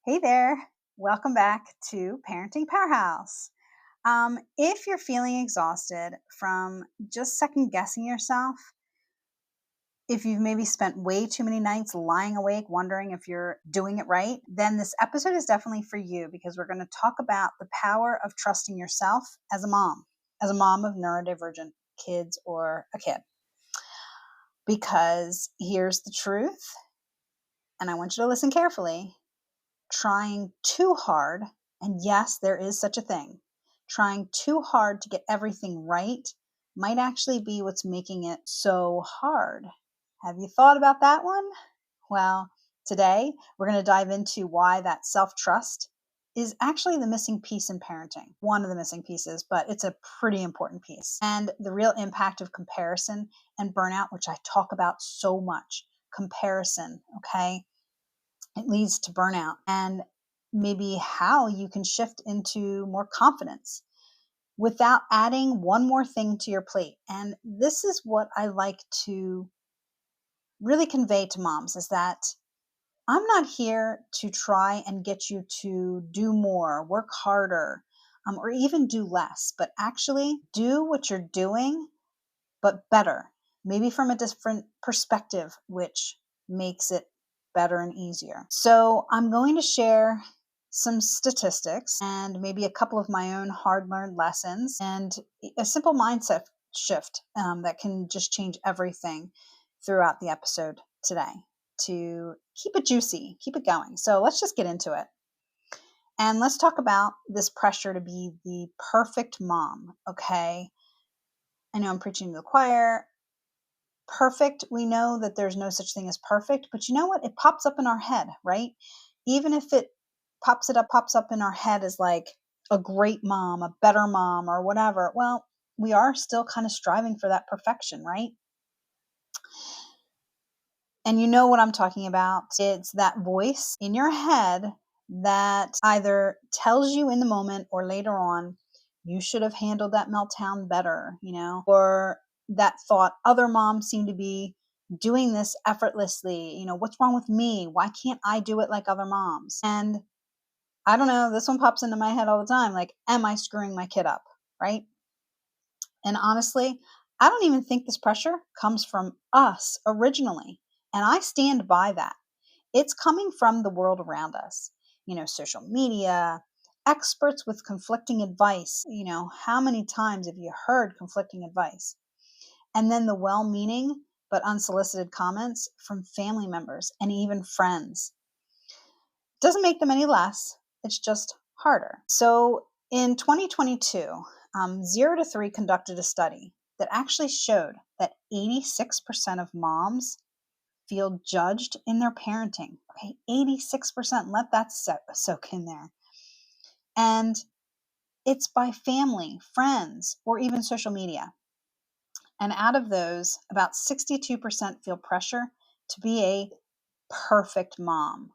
Hey there. Welcome back to Parenting Powerhouse. If you're feeling exhausted from just second guessing yourself, if you've maybe spent way too many nights lying awake wondering if you're doing it right, then this episode is definitely for you because we're going to talk about the power of trusting yourself as a mom of neurodivergent kids or a kid. Because here's the truth, and I want you to listen carefully. Trying too hard, and yes, there is such a thing, trying too hard to get everything right might actually be what's making it so hard. Have you thought about that one? Well, today we're going to dive into why that self-trust is actually the missing piece in parenting. One of the missing pieces, but it's a pretty important piece. And the real impact of comparison and burnout, which I talk about so much. Comparison, okay? It leads to burnout, and maybe how you can shift into more confidence without adding one more thing to your plate. And this is what I like to really convey to moms is that I'm not here to try and get you to do more, work harder, or even do less, but actually do what you're doing, but better, maybe from a different perspective, which makes it better and easier. So I'm going to share some statistics and maybe a couple of my own hard learned lessons and a simple mindset shift that can just change everything throughout the episode today to keep it juicy, keep it going. So let's just get into it. And let's talk about this pressure to be the perfect mom, okay? I know I'm preaching to the choir. Perfect, we know that there's no such thing as perfect, but you know what? It pops up in our head, right? Even if it pops up in our head as like a great mom, a better mom, or whatever. Well, we are still kind of striving for that perfection, right? And you know what I'm talking about. It's that voice in your head that either tells you in the moment or later on, you should have handled that meltdown better, or that thought other moms seem to be doing this effortlessly. What's wrong with me? Why can't I do it like other moms? And I don't know, this one pops into my head all the time. Like, am I screwing my kid up? Right. And honestly, I don't even think this pressure comes from us originally. And I stand by that. It's coming from the world around us, social media, experts with conflicting advice. How many times have you heard conflicting advice? And then the well meaning but unsolicited comments from family members and even friends. Doesn't make them any less, it's just harder. So in 2022, 0 to 3 conducted a study that actually showed that 86% of moms feel judged in their parenting. Okay, 86%. Let that soak in there. And it's by family, friends, or even social media. And out of those, about 62% feel pressure to be a perfect mom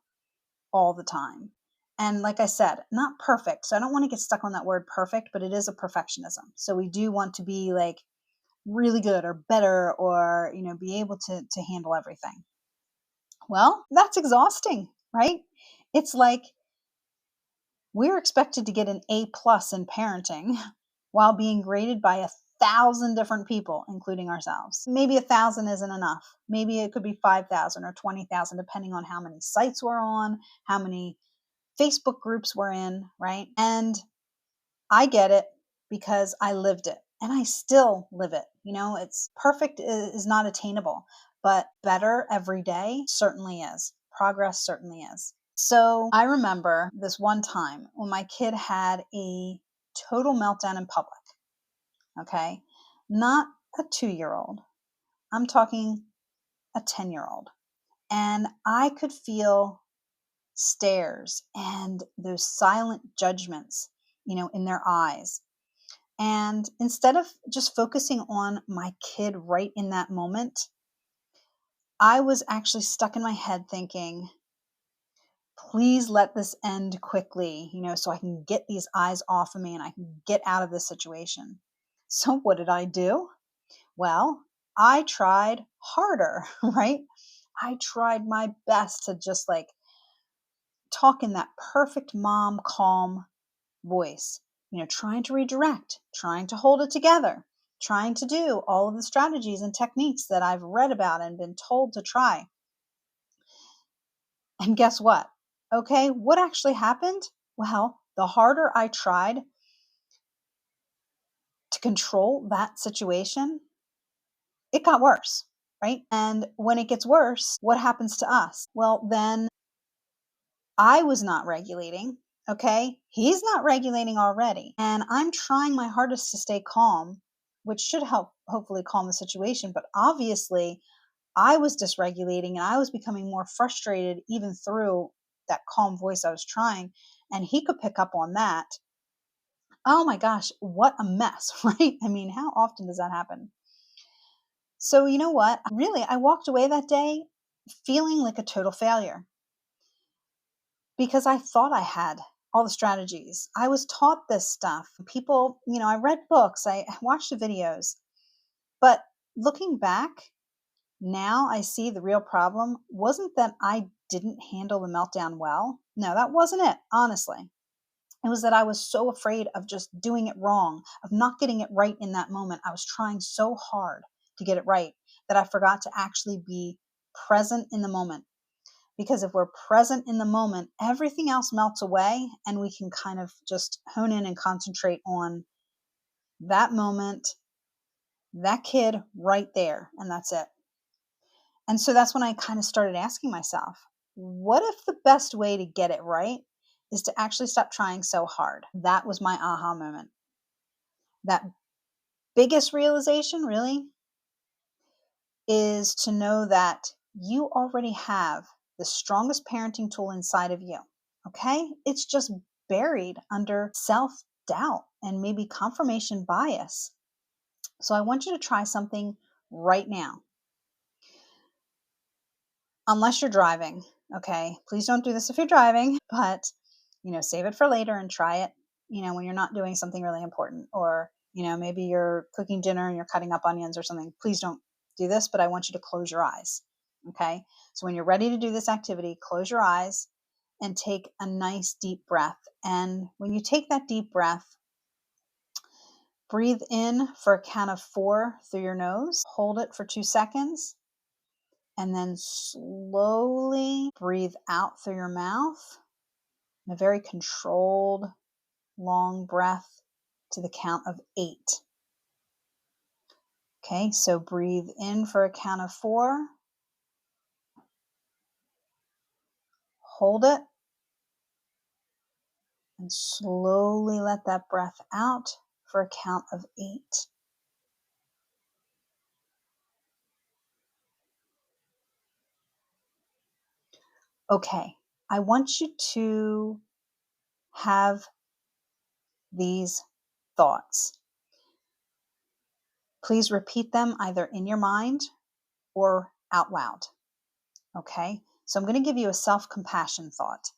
all the time. And like I said, not perfect. So I don't want to get stuck on that word perfect, but it is a perfectionism. So we do want to be like really good or better or, be able to handle everything. Well, that's exhausting, right? It's like we're expected to get an A+ in parenting while being graded by 1,000 different people, including ourselves. Maybe 1,000 isn't enough. Maybe it could be 5,000 or 20,000, depending on how many sites we're on, how many Facebook groups we're in, right? And I get it because I lived it and I still live it. It's perfect is not attainable, but better every day certainly is. Progress certainly is. So I remember this one time when my kid had a total meltdown in public. Okay. Not a 2-year-old. I'm talking a 10-year-old. And I could feel stares and those silent judgments, in their eyes. And instead of just focusing on my kid right in that moment, I was actually stuck in my head thinking, please let this end quickly, so I can get these eyes off of me and I can get out of this situation. So what did I do? Well, I tried harder, right? I tried my best to just like talk in that perfect mom, calm voice, trying to redirect, trying to hold it together, trying to do all of the strategies and techniques that I've read about and been told to try. And guess what? Okay, what actually happened? Well, the harder I tried to control that situation, it got worse, right? And when it gets worse, what happens to us? Well, then I was not regulating. Okay. He's not regulating already. And I'm trying my hardest to stay calm, which should help hopefully calm the situation. But obviously, I was dysregulating and I was becoming more frustrated even through that calm voice I was trying. And he could pick up on that. Oh my gosh, what a mess, right? I mean, how often does that happen? So, you know what? Really, I walked away that day feeling like a total failure because I thought I had all the strategies. I was taught this stuff. People, I read books, I watched the videos. But looking back, now I see the real problem wasn't that I didn't handle the meltdown well. No, that wasn't it, honestly. It was that I was so afraid of just doing it wrong, of not getting it right in that moment. I was trying so hard to get it right that I forgot to actually be present in the moment. Because if we're present in the moment, everything else melts away and we can kind of just hone in and concentrate on that moment, that kid right there, and that's it. And so that's when I kind of started asking myself, what if the best way to get it right is to actually stop trying so hard? That was my aha moment. That biggest realization, really, is to know that you already have the strongest parenting tool inside of you. Okay? It's just buried under self doubt and maybe confirmation bias. So I want you to try something right now. Unless you're driving, okay? Please don't do this if you're driving, but save it for later and try it, when you're not doing something really important, or maybe you're cooking dinner and you're cutting up onions or something. Please don't do this, but I want you to close your eyes. Okay? So when you're ready to do this activity, close your eyes and take a nice deep breath. And when you take that deep breath, breathe in for a count of 4 through your nose, hold it for 2 seconds, and then slowly breathe out through your mouth in a very controlled, long breath to the count of 8. Okay, so breathe in for a count of 4, hold it, and slowly let that breath out for a count of 8. Okay, I want you to have these thoughts. Please repeat them either in your mind or out loud. Okay, so I'm going to give you a self-compassion thought.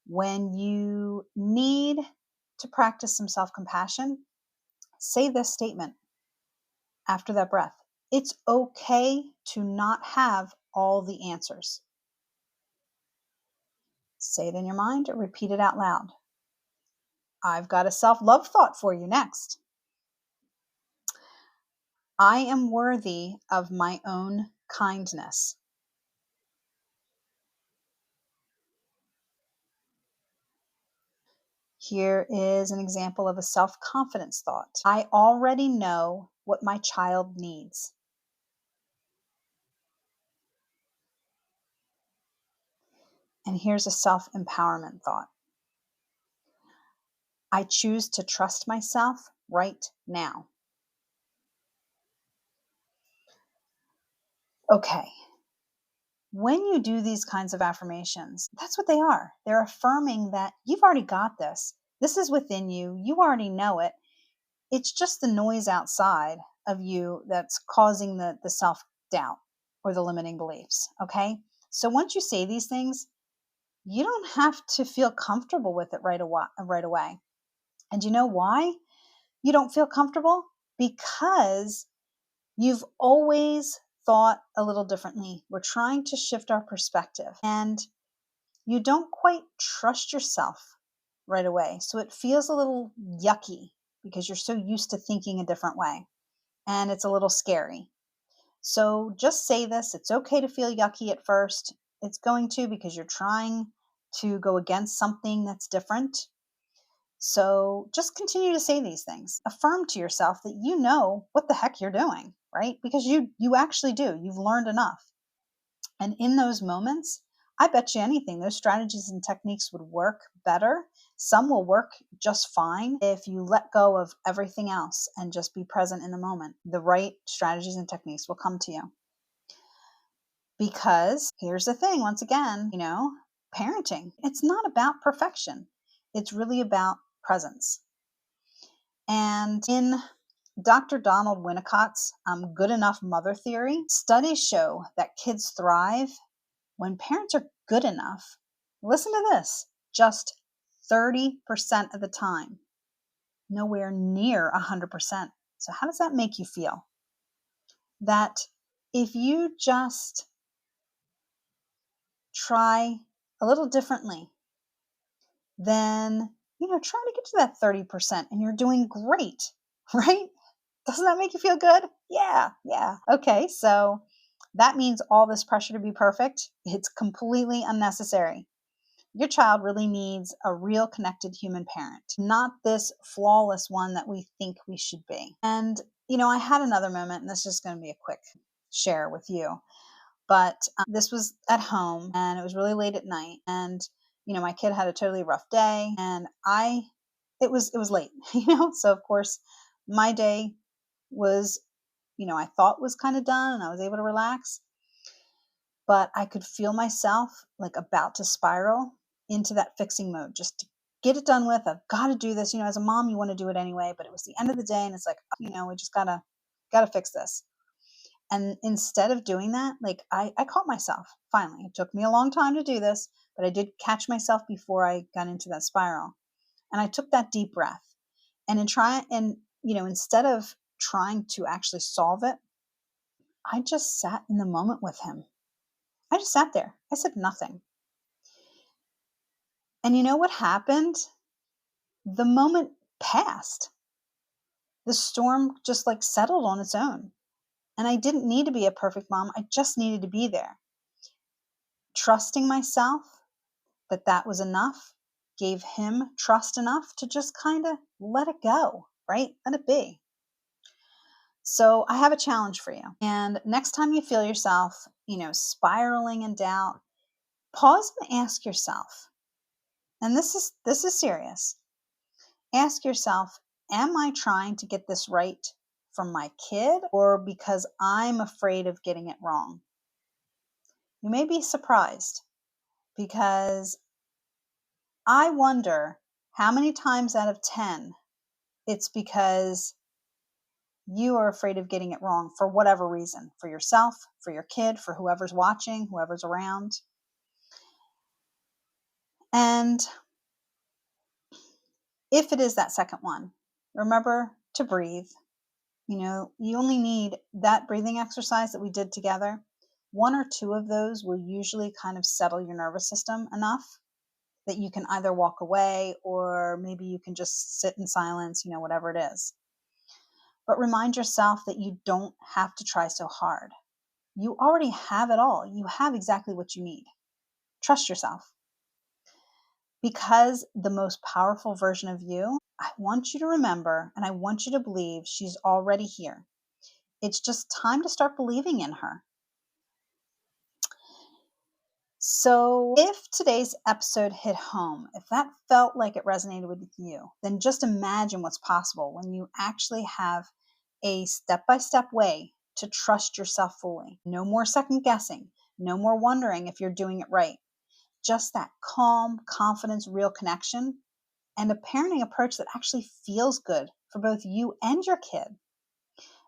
When you need to practice some self-compassion, say this statement after that breath. It's okay to not have all the answers. Say it in your mind or repeat it out loud. I've got a self-love thought for you next. I am worthy of my own kindness. Here is an example of a self-confidence thought. I already know what my child needs. And here's a self-empowerment thought. I choose to trust myself right now. Okay. When you do these kinds of affirmations, that's what they are. They're affirming that you've already got this. This is within you. You already know it. It's just the noise outside of you that's causing the self-doubt or the limiting beliefs. Okay. So once you say these things, you don't have to feel comfortable with it right away. And you know why you don't feel comfortable? Because you've always thought a little differently. We're trying to shift our perspective. And you don't quite trust yourself right away. So it feels a little yucky because you're so used to thinking a different way, and it's a little scary. So just say this. It's okay to feel yucky at first. It's going to, because you're trying to go against something that's different. So just continue to say these things. Affirm to yourself that you know what the heck you're doing, right? Because you actually do. You've learned enough. And in those moments, I bet you anything, those strategies and techniques would work better. Some will work just fine if you let go of everything else and just be present in the moment. The right strategies and techniques will come to you. Because here's the thing, once again, parenting, it's not about perfection. It's really about presence. And in Dr. Donald Winnicott's Good Enough Mother Theory, studies show that kids thrive when parents are good enough. Listen to this, just 30% of the time, nowhere near 100%. So, how does that make you feel? That if you just try a little differently, then, try to get to that 30% and you're doing great, right? Doesn't that make you feel good? Yeah, yeah. Okay, so that means all this pressure to be perfect, it's completely unnecessary. Your child really needs a real connected human parent, not this flawless one that we think we should be. And, I had another moment, and this is going to be a quick share with you. But this was at home, and it was really late at night, and my kid had a totally rough day, and it was late, So of course, my day was, I thought was kind of done, and I was able to relax, but I could feel myself like about to spiral into that fixing mode, just to get it done with. I've got to do this. As a mom, you want to do it anyway, but it was the end of the day, and it's like, we just gotta fix this. And instead of doing that, like I caught myself finally. It took me a long time to do this, but I did catch myself before I got into that spiral. And I took that deep breath. Instead of trying to actually solve it, I just sat in the moment with him. I just sat there. I said nothing. And you know what happened? The moment passed. The storm just like settled on its own. And I didn't need to be a perfect mom. I just needed to be there. Trusting myself that was enough, gave him trust enough to just kind of let it go, right? Let it be. So I have a challenge for you. And next time you feel yourself, spiraling in doubt, pause and ask yourself, and this is serious. Ask yourself, am I trying to get this right for my kid or because I'm afraid of getting it wrong? You may be surprised because I wonder how many times out of 10 it's because you are afraid of getting it wrong for whatever reason, for yourself, for your kid, for whoever's watching, whoever's around. And if it is that second one, remember to breathe. You only need that breathing exercise that we did together. One or two of those will usually kind of settle your nervous system enough that you can either walk away or maybe you can just sit in silence, whatever it is. But remind yourself that you don't have to try so hard. You already have it all. You have exactly what you need. Trust yourself. Because the most powerful version of you, I want you to remember and I want you to believe she's already here. It's just time to start believing in her. So, if today's episode hit home, if that felt like it resonated with you, then just imagine what's possible when you actually have a step-by-step way to trust yourself fully. No more second guessing, no more wondering if you're doing it right. Just that calm, confidence, real connection, and a parenting approach that actually feels good for both you and your kid.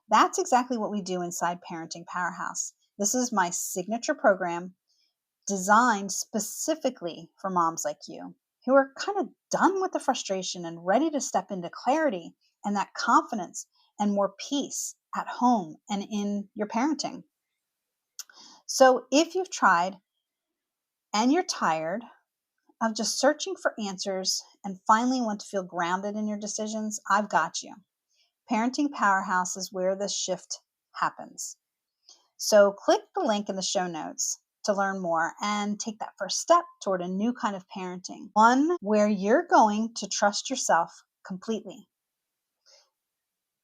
That's exactly what we do inside Parenting Powerhouse. This is my signature program designed specifically for moms like you who are kind of done with the frustration and ready to step into clarity and that confidence and more peace at home and in your parenting. So if you've tried and you're tired, of just searching for answers and finally want to feel grounded in your decisions, I've got you. Parenting Powerhouse is where this shift happens. So click the link in the show notes to learn more and take that first step toward a new kind of parenting, one where you're going to trust yourself completely.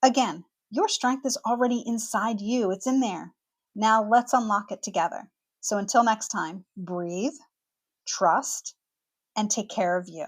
Again, your strength is already inside you, it's in there. Now let's unlock it together. So until next time, breathe, trust, and take care of you.